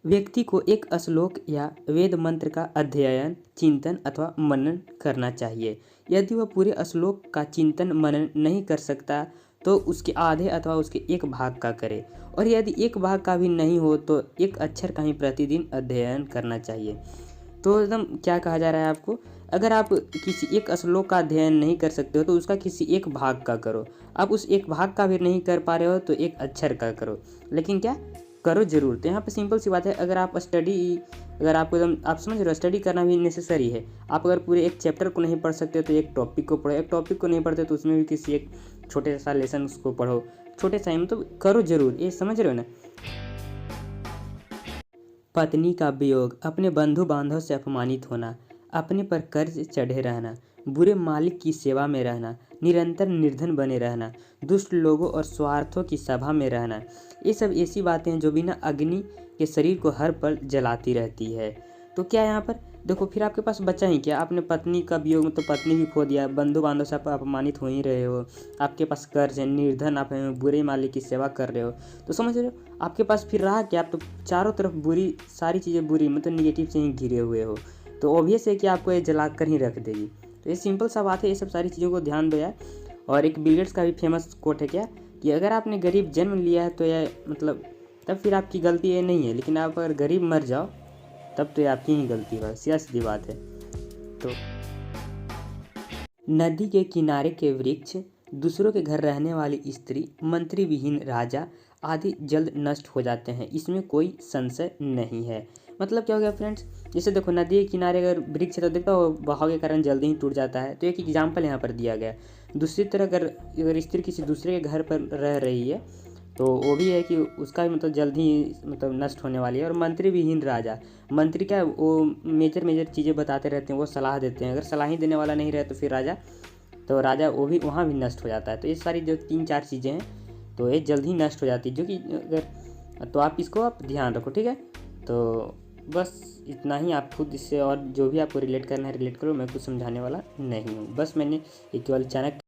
व्यक्ति को एक श्लोक या वेद मंत्र का अध्ययन, चिंतन अथवा मनन करना चाहिए। यदि वह पूरे श्लोक का चिंतन मनन नहीं कर सकता तो उसके आधे अथवा उसके एक भाग का करे, और यदि एक भाग का भी नहीं हो तो एक अक्षर का ही प्रतिदिन अध्ययन करना चाहिए। तो एकदम क्या कहा जा रहा है आपको, अगर आप किसी एक श्लोक का अध्ययन नहीं कर सकते हो तो उसका किसी एक भाग का करो। आप उस एक भाग का भी नहीं कर पा रहे हो तो एक अक्षर का करो, लेकिन क्या करो जरूर। तो यहाँ पे सिंपल सी बात है, अगर आप अगर आपको एकदम आप समझ रहे हो स्टडी करना भी नेसेसरी है। आप अगर पूरे एक चैप्टर को नहीं पढ़ सकते तो एक टॉपिक को पढ़ो, एक टॉपिक को नहीं पढ़ते तो उसमें भी किसी एक छोटे सा लेसन को पढ़ो, छोटे सा तो करो जरूर, ये समझ रहे हो ना। पत्नी का वियोग, अपने बंधु बांधव से अपमानित होना, अपने पर कर्ज चढ़े रहना, बुरे मालिक की सेवा में रहना, निरंतर निर्धन बने रहना, दुष्ट लोगों और स्वार्थों की सभा में रहना, ये सब ऐसी बातें हैं जो बिना अग्नि के शरीर को हर पल जलाती रहती है। तो क्या यहाँ पर देखो, फिर आपके पास बचा ही क्या, आपने पत्नी का वियोग में तो पत्नी भी खो दिया, बंधु बांधव से आप अपमानित हो ही रहे हो, आपके पास कर्ज है, निर्धन आप हैं, बुरे मालिक की सेवा कर रहे हो, तो समझ रहे हो आपके पास फिर रहा क्या, आप तो चारों तरफ बुरी, सारी चीज़ें बुरी मतलब निगेटिव से ही घिरे हुए हो। तो ऑब्वियस है कि आपको ये जला कर ही रख देगी। तो ये सिंपल सा बात है, ये सब सारी चीज़ों को ध्यान दो यार। और एक बिल गेट्स का भी फेमस कोट है क्या, कि अगर आपने गरीब जन्म लिया है तो यह मतलब तब फिर आपकी गलती ये नहीं है, लेकिन आप अगर गरीब मर जाओ तब तो ये आपकी ही गलती है, सीधी बात है। तो नदी के किनारे के वृक्ष, दूसरों के घर रहने वाली स्त्री, मंत्री विहीन राजा आदि जल्द नष्ट हो जाते हैं, इसमें कोई संशय नहीं है। मतलब क्या हो गया फ्रेंड्स, जैसे देखो नदी के किनारे अगर वृक्ष है तो देखता हो बहाव के कारण जल्दी ही टूट जाता है, तो एक एग्जाम्पल यहाँ पर दिया गया। दूसरी तरह अगर स्त्री किसी दूसरे के घर पर रह रही है तो वो भी है कि उसका भी मतलब जल्द ही मतलब नष्ट होने वाली है। और मंत्री विहीन राजा, मंत्री क्या वो मेजर चीज़ें बताते रहते हैं, वो सलाह देते हैं, अगर सलाह ही देने वाला नहीं रहे तो फिर राजा वो भी वहाँ भी नष्ट हो जाता है। तो ये सारी जो 3-4 चीज़ें हैं तो ये जल्द ही नष्ट हो जाती है, जो कि अगर तो आप इसको आप ध्यान रखो, ठीक है। तो बस इतना ही, आप खुद इससे और जो भी आपको रिलेट करना है रिलेट करो, मैं कुछ समझाने वाला नहीं हूँ, बस मैंने एक केवल चाणक्य